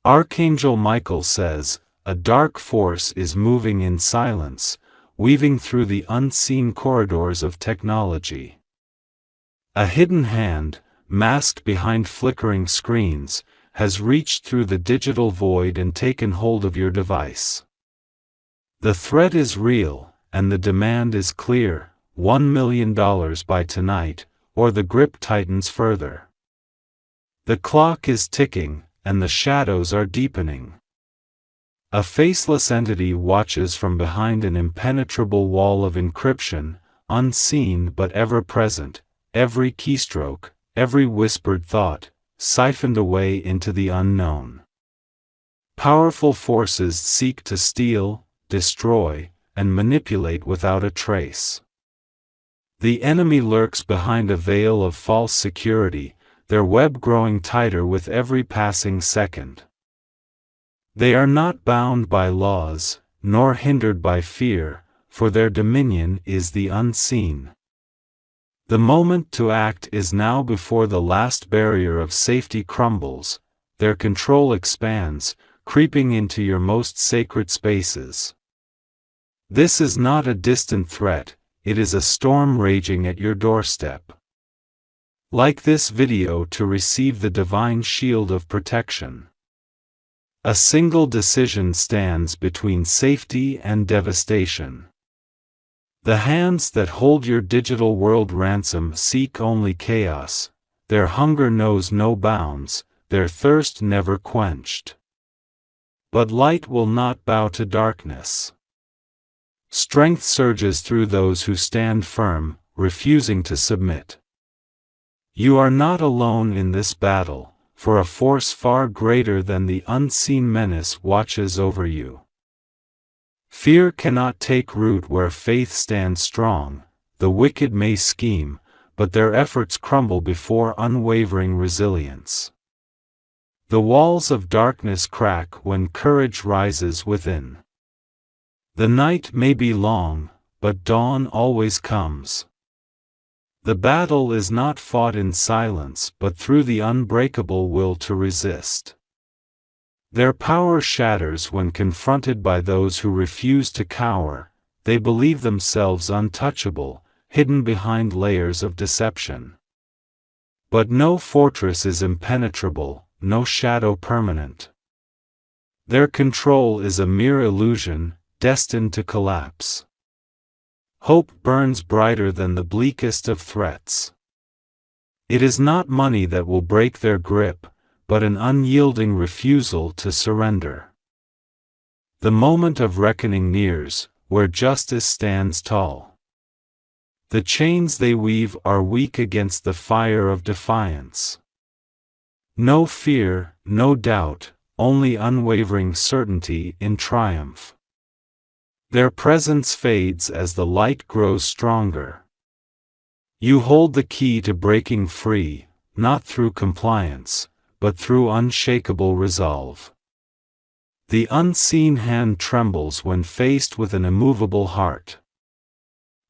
Archangel Michael says, a dark force is moving in silence, weaving through the unseen corridors of technology. A hidden hand, masked behind flickering screens, has reached through the digital void and taken hold of your device. The threat is real, and the demand is clear: $1 million by tonight, or the grip tightens further. The clock is ticking, and the shadows are deepening. A faceless entity watches from behind an impenetrable wall of encryption, unseen but ever present, every keystroke, every whispered thought, siphoned away into the unknown. Powerful forces seek to steal, destroy, and manipulate without a trace. The enemy lurks behind a veil of false security, their web growing tighter with every passing second. They are not bound by laws, nor hindered by fear, for their dominion is the unseen. The moment to act is now before the last barrier of safety crumbles, their control expands, creeping into your most sacred spaces. This is not a distant threat, it is a storm raging at your doorstep. Like this video to receive the divine shield of protection. A single decision stands between safety and devastation. The hands that hold your digital world ransom seek only chaos, their hunger knows no bounds, their thirst never quenched. But light will not bow to darkness. Strength surges through those who stand firm, refusing to submit. You are not alone in this battle, for a force far greater than the unseen menace watches over you. Fear cannot take root where faith stands strong. The wicked may scheme, but their efforts crumble before unwavering resilience. The walls of darkness crack when courage rises within. The night may be long, but dawn always comes. The battle is not fought in silence but through the unbreakable will to resist. Their power shatters when confronted by those who refuse to cower. They believe themselves untouchable, hidden behind layers of deception. But no fortress is impenetrable, no shadow permanent. Their control is a mere illusion, destined to collapse. Hope burns brighter than the bleakest of threats. It is not money that will break their grip, but an unyielding refusal to surrender. The moment of reckoning nears, where justice stands tall. The chains they weave are weak against the fire of defiance. No fear, no doubt, only unwavering certainty in triumph. Their presence fades as the light grows stronger. You hold the key to breaking free, not through compliance, but through unshakable resolve. The unseen hand trembles when faced with an immovable heart.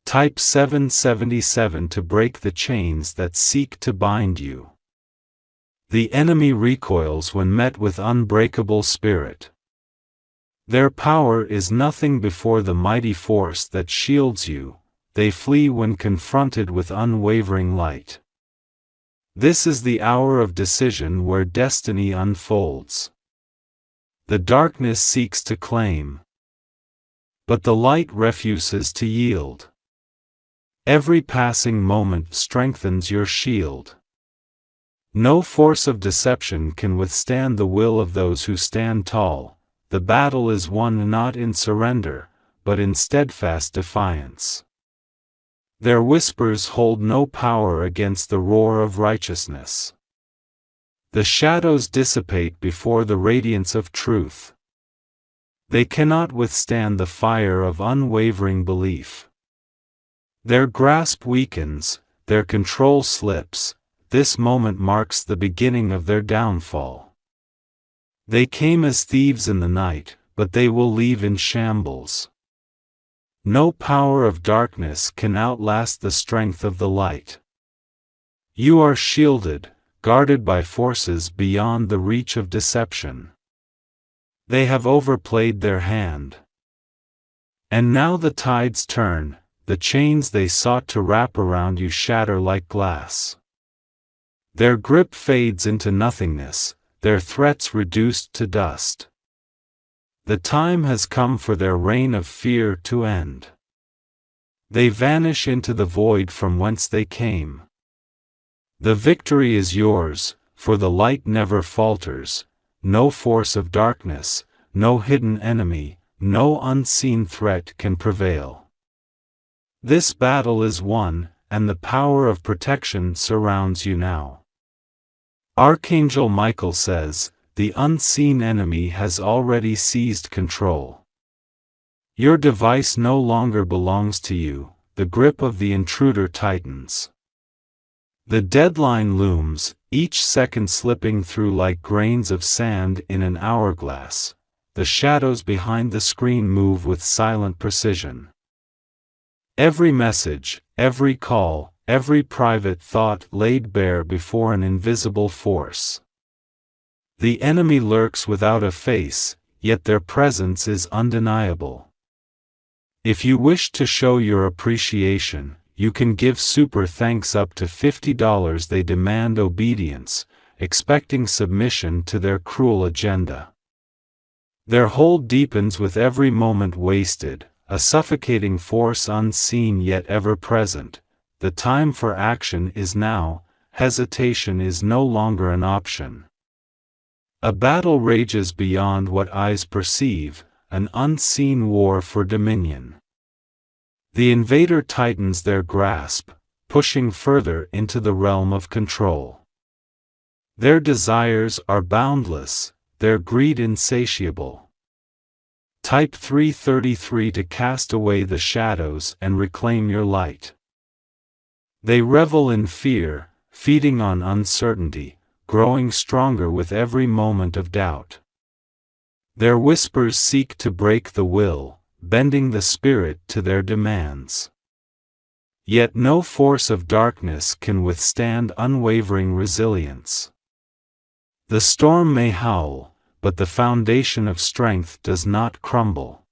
Type 777 to break the chains that seek to bind you. The enemy recoils when met with unbreakable spirit. Their power is nothing before the mighty force that shields you. They flee when confronted with unwavering light. This is the hour of decision where destiny unfolds. The darkness seeks to claim, but the light refuses to yield. Every passing moment strengthens your shield. No force of deception can withstand the will of those who stand tall. The battle is won not in surrender, but in steadfast defiance. Their whispers hold no power against the roar of righteousness. The shadows dissipate before the radiance of truth. They cannot withstand the fire of unwavering belief. Their grasp weakens, their control slips. This moment marks the beginning of their downfall. They came as thieves in the night, but they will leave in shambles. No power of darkness can outlast the strength of the light. You are shielded, guarded by forces beyond the reach of deception. They have overplayed their hand. And now the tides turn, the chains they sought to wrap around you shatter like glass. Their grip fades into nothingness, their threats reduced to dust. The time has come for their reign of fear to end. They vanish into the void from whence they came. The victory is yours, for the light never falters. No force of darkness, no hidden enemy, no unseen threat can prevail. This battle is won, and the power of protection surrounds you now. Archangel Michael says, the unseen enemy has already seized control. Your device no longer belongs to you, the grip of the intruder tightens. The deadline looms, each second slipping through like grains of sand in an hourglass. The shadows behind the screen move with silent precision. Every message, every call, every private thought laid bare before an invisible force. The enemy lurks without a face, yet their presence is undeniable. If you wish to show your appreciation, you can give super thanks up to $50. They demand obedience, expecting submission to their cruel agenda. Their hold deepens with every moment wasted, a suffocating force unseen yet ever present. The time for action is now, hesitation is no longer an option. A battle rages beyond what eyes perceive, an unseen war for dominion. The invader tightens their grasp, pushing further into the realm of control. Their desires are boundless, their greed insatiable. Type 333 to cast away the shadows and reclaim your light. They revel in fear, feeding on uncertainty, growing stronger with every moment of doubt. Their whispers seek to break the will, bending the spirit to their demands. Yet no force of darkness can withstand unwavering resilience. The storm may howl, but the foundation of strength does not crumble.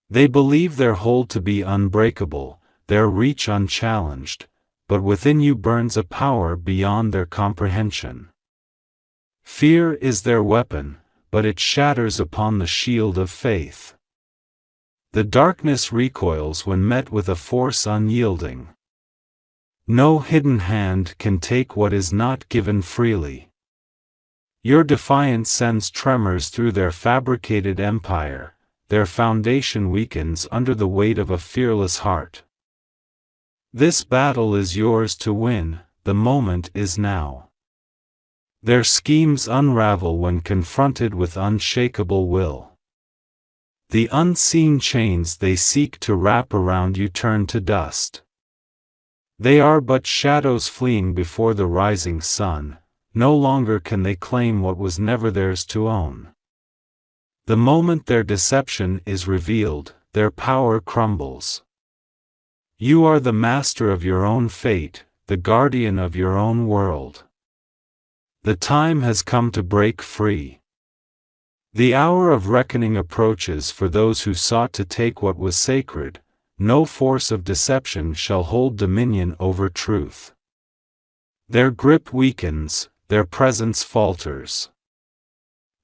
They believe their hold to be unbreakable, their reach unchallenged, but within you burns a power beyond their comprehension. Fear is their weapon, but it shatters upon the shield of faith. The darkness recoils when met with a force unyielding. No hidden hand can take what is not given freely. Your defiance sends tremors through their fabricated empire, their foundation weakens under the weight of a fearless heart. This battle is yours to win, the moment is now. Their schemes unravel when confronted with unshakable will. The unseen chains they seek to wrap around you turn to dust. They are but shadows fleeing before the rising sun, no longer can they claim what was never theirs to own. The moment their deception is revealed, their power crumbles. You are the master of your own fate, the guardian of your own world. The time has come to break free. The hour of reckoning approaches for those who sought to take what was sacred. No force of deception shall hold dominion over truth. Their grip weakens, their presence falters.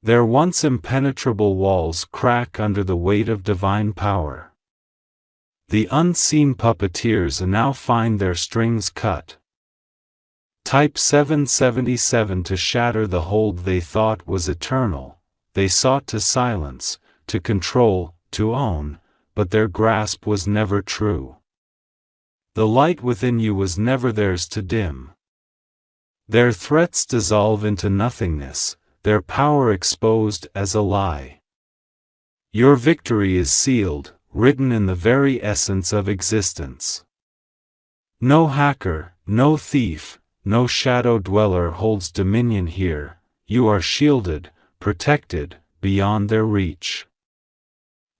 Their once impenetrable walls crack under the weight of divine power. The unseen puppeteers now find their strings cut. Type 777 to shatter the hold they thought was eternal. They sought to silence, to control, to own, but their grasp was never true. The light within you was never theirs to dim. Their threats dissolve into nothingness, their power exposed as a lie. Your victory is sealed, written in the very essence of existence. No hacker, no thief, no shadow dweller holds dominion here. You are shielded, protected, beyond their reach.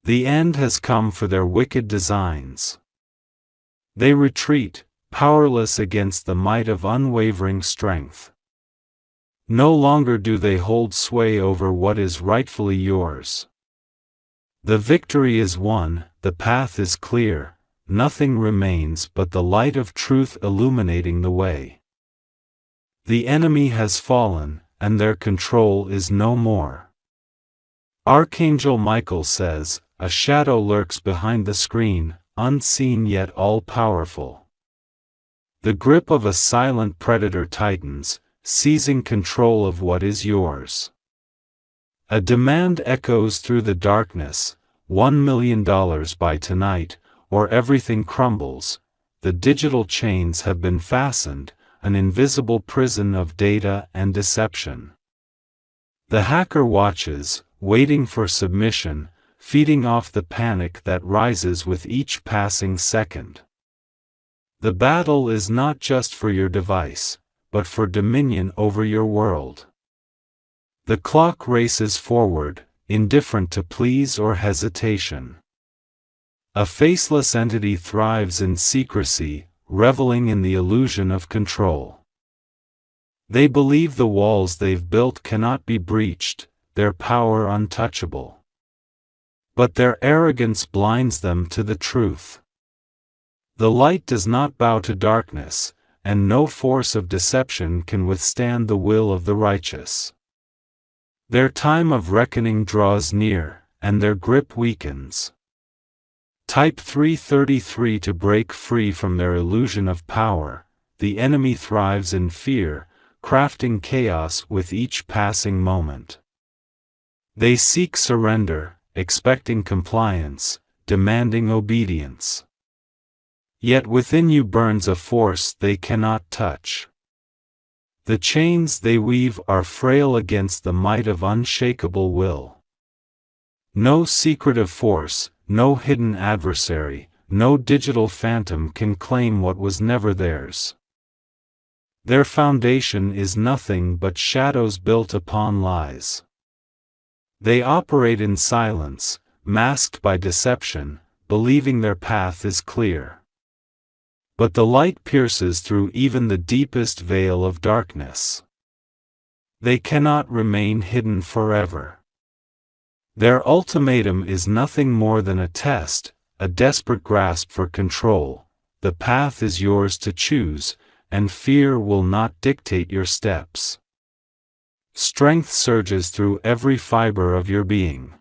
The end has come for their wicked designs. They retreat, powerless against the might of unwavering strength. No longer do they hold sway over what is rightfully yours. The victory is won, the path is clear, nothing remains but the light of truth illuminating the way. The enemy has fallen, and their control is no more. Archangel Michael says, a shadow lurks behind the screen, unseen yet all-powerful. The grip of a silent predator tightens, seizing control of what is yours. A demand echoes through the darkness, $1 million by tonight, or everything crumbles. The digital chains have been fastened, an invisible prison of data and deception. The hacker watches, waiting for submission, feeding off the panic that rises with each passing second. The battle is not just for your device, but for dominion over your world. The clock races forward, indifferent to pleas or hesitation. A faceless entity thrives in secrecy, reveling in the illusion of control. They believe the walls they've built cannot be breached, their power untouchable. But their arrogance blinds them to the truth. The light does not bow to darkness, and no force of deception can withstand the will of the righteous. Their time of reckoning draws near, and their grip weakens. Type 333 to break free from their illusion of power. The enemy thrives in fear, crafting chaos with each passing moment. They seek surrender, expecting compliance, demanding obedience. Yet within you burns a force they cannot touch. The chains they weave are frail against the might of unshakable will. No secretive force, no hidden adversary, no digital phantom can claim what was never theirs. Their foundation is nothing but shadows built upon lies. They operate in silence, masked by deception, believing their path is clear. But the light pierces through even the deepest veil of darkness. They cannot remain hidden forever. Their ultimatum is nothing more than a test, a desperate grasp for control. The path is yours to choose, and fear will not dictate your steps. Strength surges through every fiber of your being.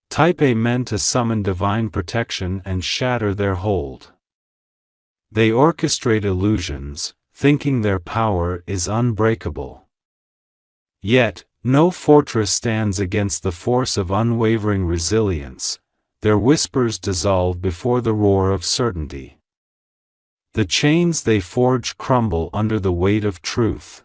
Type Amen to summon divine protection and shatter their hold. They orchestrate illusions, thinking their power is unbreakable. Yet, no fortress stands against the force of unwavering resilience. Their whispers dissolve before the roar of certainty. The chains they forge crumble under the weight of truth.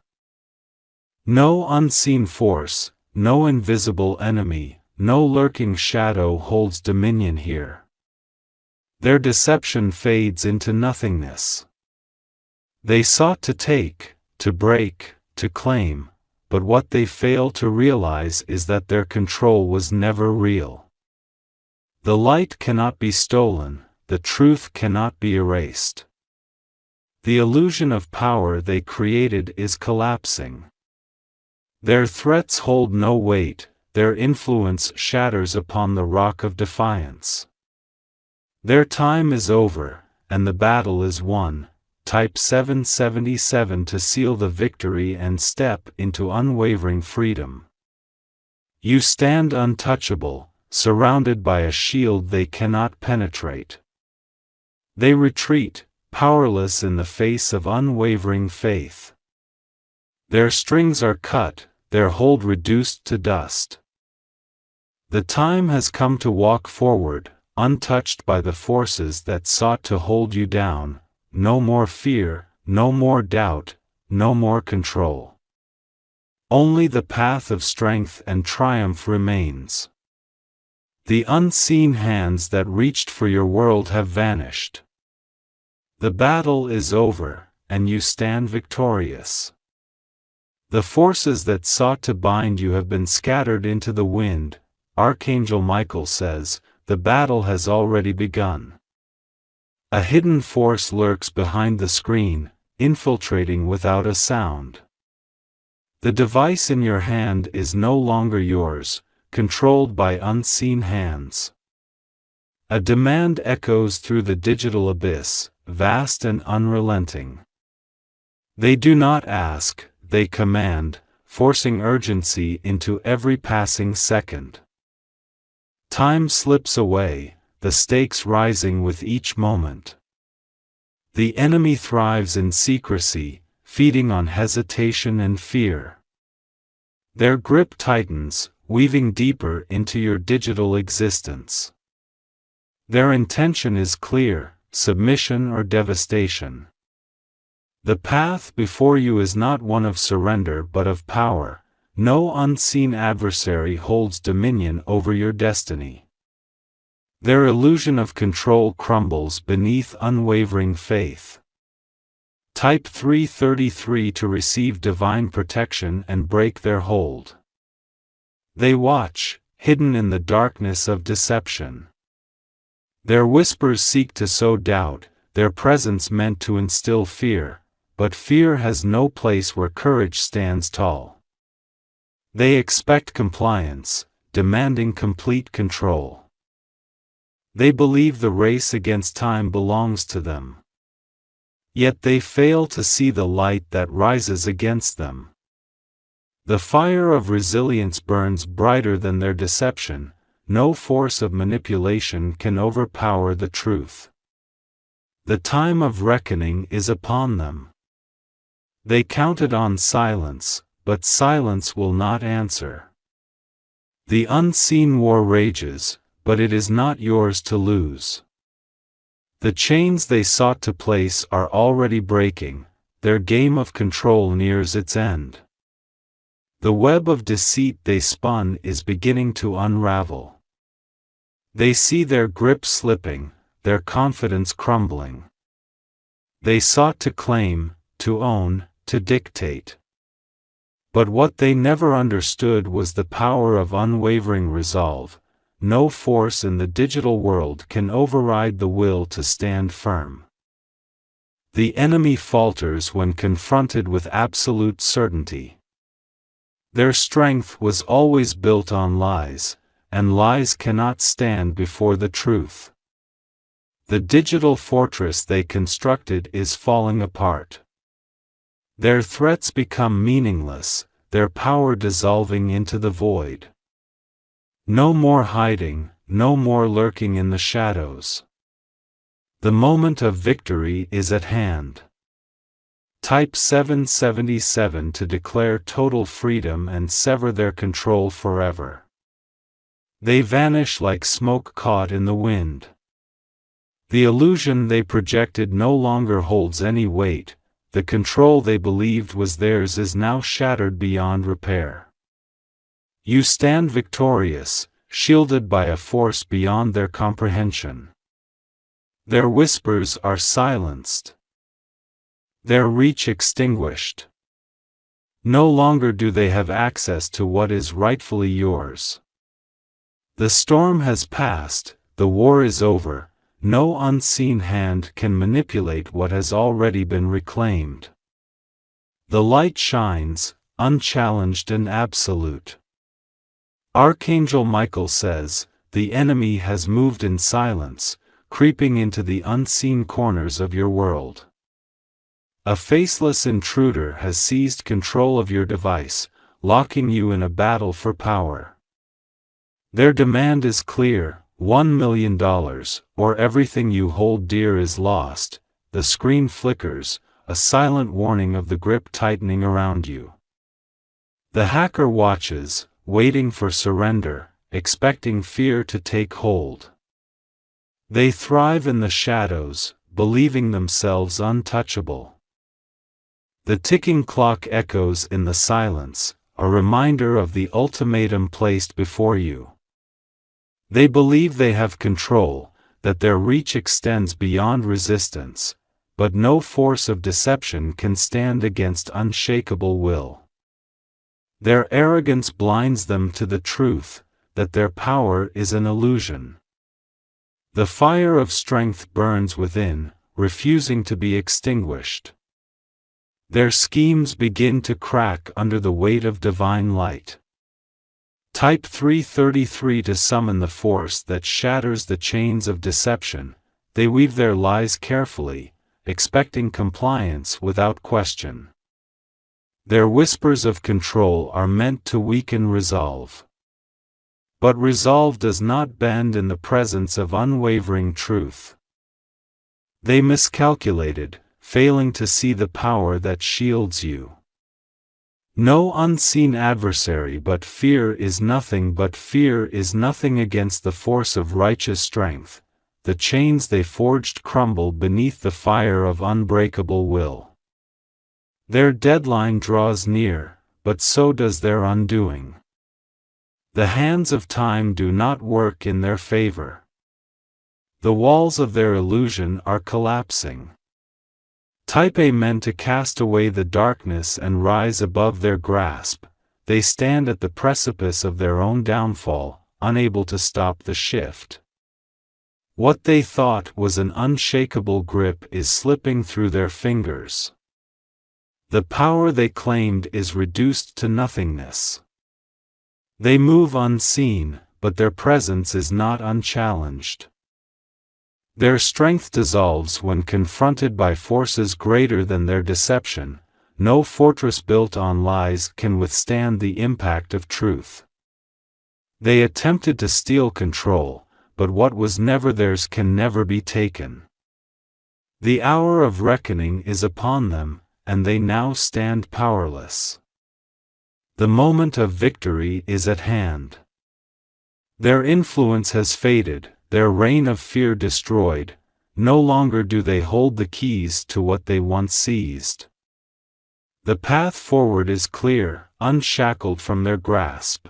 No unseen force, no invisible enemy, no lurking shadow holds dominion here. Their deception fades into nothingness. They sought to take, to break, to claim, but what they fail to realize is that their control was never real. The light cannot be stolen, the truth cannot be erased. The illusion of power they created is collapsing. Their threats hold no weight, their influence shatters upon the rock of defiance. Their time is over, and the battle is won. Type 777 to seal the victory and step into unwavering freedom. You stand untouchable, surrounded by a shield they cannot penetrate. They retreat, powerless in the face of unwavering faith. Their strings are cut, their hold reduced to dust. The time has come to walk forward, untouched by the forces that sought to hold you down. No more fear, no more doubt, no more control. Only the path of strength and triumph remains. The unseen hands that reached for your world have vanished. The battle is over, and you stand victorious. The forces that sought to bind you have been scattered into the wind. Archangel Michael says, the battle has already begun. A hidden force lurks behind the screen, infiltrating without a sound. The device in your hand is no longer yours, controlled by unseen hands. A demand echoes through the digital abyss, vast and unrelenting. They do not ask, they command, forcing urgency into every passing second. Time slips away, the stakes rising with each moment. The enemy thrives in secrecy, feeding on hesitation and fear. Their grip tightens, weaving deeper into your digital existence. Their intention is clear: submission or devastation. The path before you is not one of surrender but of power. No unseen adversary holds dominion over your destiny. Their illusion of control crumbles beneath unwavering faith. Type 333 to receive divine protection and break their hold. They watch, hidden in the darkness of deception. Their whispers seek to sow doubt, their presence meant to instill fear, but fear has no place where courage stands tall. They expect compliance, demanding complete control. They believe the race against time belongs to them. Yet they fail to see the light that rises against them. The fire of resilience burns brighter than their deception. No force of manipulation can overpower the truth. The time of reckoning is upon them. They counted on silence, but silence will not answer. The unseen war rages, but it is not yours to lose. The chains they sought to place are already breaking, their game of control nears its end. The web of deceit they spun is beginning to unravel. They see their grip slipping, their confidence crumbling. They sought to claim, to own, to dictate. But what they never understood was the power of unwavering resolve. No force in the digital world can override the will to stand firm. The enemy falters when confronted with absolute certainty. Their strength was always built on lies, and lies cannot stand before the truth. The digital fortress they constructed is falling apart. Their threats become meaningless, their power dissolving into the void. No more hiding, no more lurking in the shadows. The moment of victory is at hand. Type 777 to declare total freedom and sever their control forever. They vanish like smoke caught in the wind. The illusion they projected no longer holds any weight. The control they believed was theirs is now shattered beyond repair. You stand victorious, shielded by a force beyond their comprehension. Their whispers are silenced. Their reach extinguished. No longer do they have access to what is rightfully yours. The storm has passed, the war is over. No unseen hand can manipulate what has already been reclaimed. The light shines, unchallenged and absolute. Archangel Michael says, the enemy has moved in silence, creeping into the unseen corners of your world. A faceless intruder has seized control of your device, locking you in a battle for power. Their demand is clear: $1 million, or everything you hold dear is lost. The screen flickers, a silent warning of the grip tightening around you. The hacker watches, waiting for surrender, expecting fear to take hold. They thrive in the shadows, believing themselves untouchable. The ticking clock echoes in the silence, a reminder of the ultimatum placed before you. They believe they have control, that their reach extends beyond resistance, but no force of deception can stand against unshakable will. Their arrogance blinds them to the truth, that their power is an illusion. The fire of strength burns within, refusing to be extinguished. Their schemes begin to crack under the weight of divine light. Type 333 to summon the force that shatters the chains of deception. They weave their lies carefully, expecting compliance without question. Their whispers of control are meant to weaken resolve. But resolve does not bend in the presence of unwavering truth. They miscalculated, failing to see the power that shields you. No unseen adversary but fear is nothing against the force of righteous strength. The chains they forged crumble beneath the fire of unbreakable will. Their deadline draws near, but so does their undoing. The hands of time do not work in their favor. The walls of their illusion are collapsing. Type A meant to cast away the darkness and rise above their grasp. They stand at the precipice of their own downfall, unable to stop the shift. What they thought was an unshakable grip is slipping through their fingers. The power they claimed is reduced to nothingness. They move unseen, but their presence is not unchallenged. Their strength dissolves when confronted by forces greater than their deception. No fortress built on lies can withstand the impact of truth. They attempted to steal control, but what was never theirs can never be taken. The hour of reckoning is upon them, and they now stand powerless. The moment of victory is at hand. Their influence has faded, their reign of fear destroyed. No longer do they hold the keys to what they once seized. The path forward is clear, unshackled from their grasp.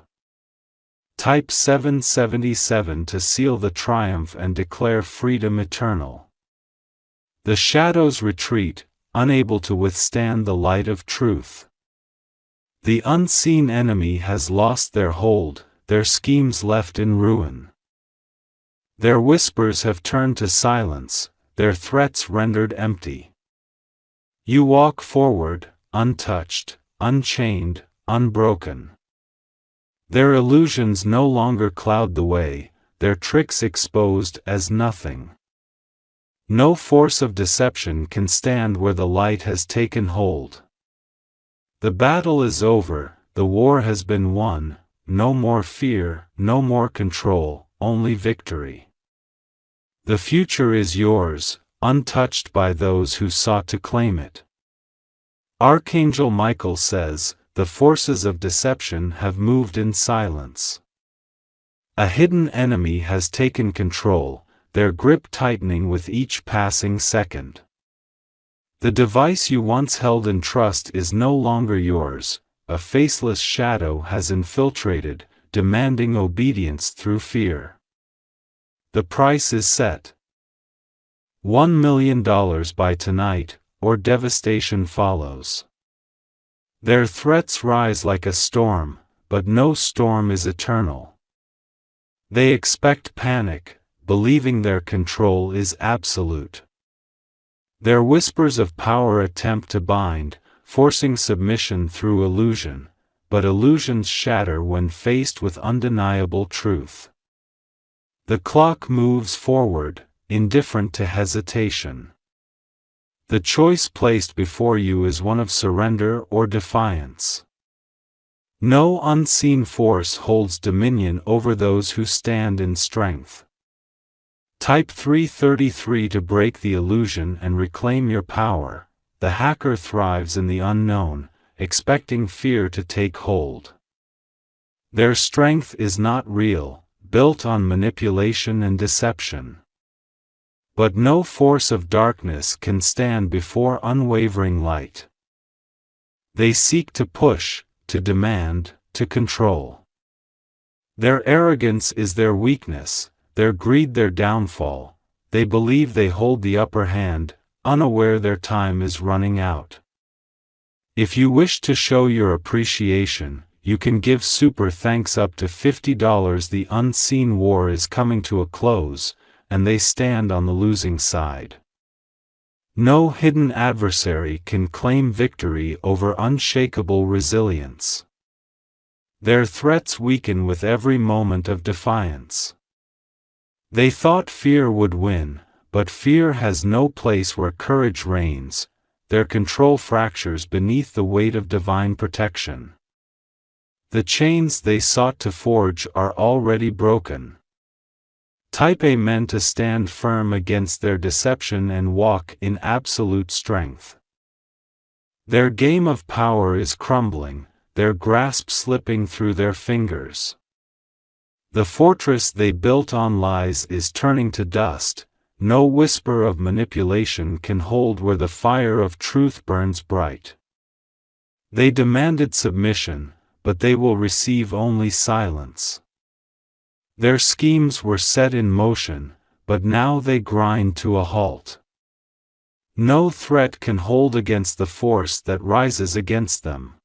Type 777 to seal the triumph and declare freedom eternal. The shadows retreat, unable to withstand the light of truth. The unseen enemy has lost their hold, their schemes left in ruin. Their whispers have turned to silence, their threats rendered empty. You walk forward, untouched, unchained, unbroken. Their illusions no longer cloud the way, their tricks exposed as nothing. No force of deception can stand where the light has taken hold. The battle is over, the war has been won. No more fear, no more control, only victory. The future is yours, untouched by those who sought to claim it. Archangel Michael says, the forces of deception have moved in silence. A hidden enemy has taken control, their grip tightening with each passing second. The device you once held in trust is no longer yours. A faceless shadow has infiltrated, demanding obedience through fear. The price is set. $1 million by tonight, or devastation follows. Their threats rise like a storm, but no storm is eternal. They expect panic, believing their control is absolute. Their whispers of power attempt to bind, forcing submission through illusion, but illusions shatter when faced with undeniable truth. The clock moves forward, indifferent to hesitation. The choice placed before you is one of surrender or defiance. No unseen force holds dominion over those who stand in strength. Type 333 to break the illusion and reclaim your power. The hacker thrives in the unknown, expecting fear to take hold. Their strength is not real, built on manipulation and deception. But no force of darkness can stand before unwavering light. They seek to push, to demand, to control. Their arrogance is their weakness, their greed their downfall. They believe they hold the upper hand, unaware their time is running out. If you wish to show your appreciation, you can give super thanks up to $50. The unseen war is coming to a close, and they stand on the losing side. No hidden adversary can claim victory over unshakable resilience. Their threats weaken with every moment of defiance. They thought fear would win, but fear has no place where courage reigns. Their control fractures beneath the weight of divine protection. The chains they sought to forge are already broken. Type Amen to stand firm against their deception and walk in absolute strength. Their game of power is crumbling, their grasp slipping through their fingers. The fortress they built on lies is turning to dust. No whisper of manipulation can hold where the fire of truth burns bright. They demanded submission, but they will receive only silence. Their schemes were set in motion, but now they grind to a halt. No threat can hold against the force that rises against them.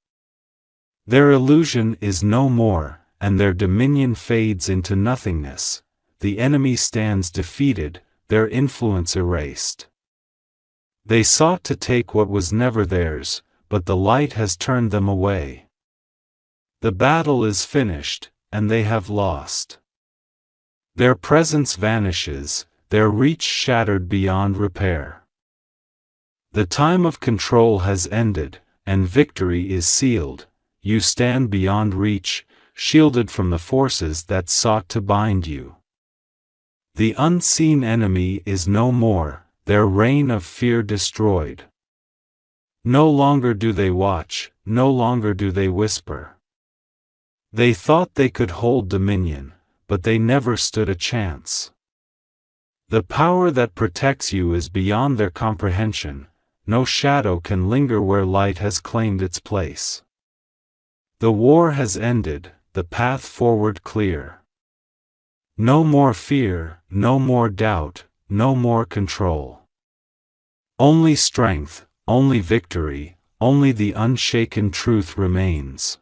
Their illusion is no more, and their dominion fades into nothingness. The enemy stands defeated, their influence erased. They sought to take what was never theirs, but the light has turned them away. The battle is finished, and they have lost. Their presence vanishes, their reach shattered beyond repair. The time of control has ended, and victory is sealed. You stand beyond reach, shielded from the forces that sought to bind you. The unseen enemy is no more, their reign of fear destroyed. No longer do they watch, no longer do they whisper. They thought they could hold dominion, but they never stood a chance. The power that protects you is beyond their comprehension. No shadow can linger where light has claimed its place. The war has ended, the path forward clear. No more fear, no more doubt, no more control. Only strength, only victory, only the unshaken truth remains.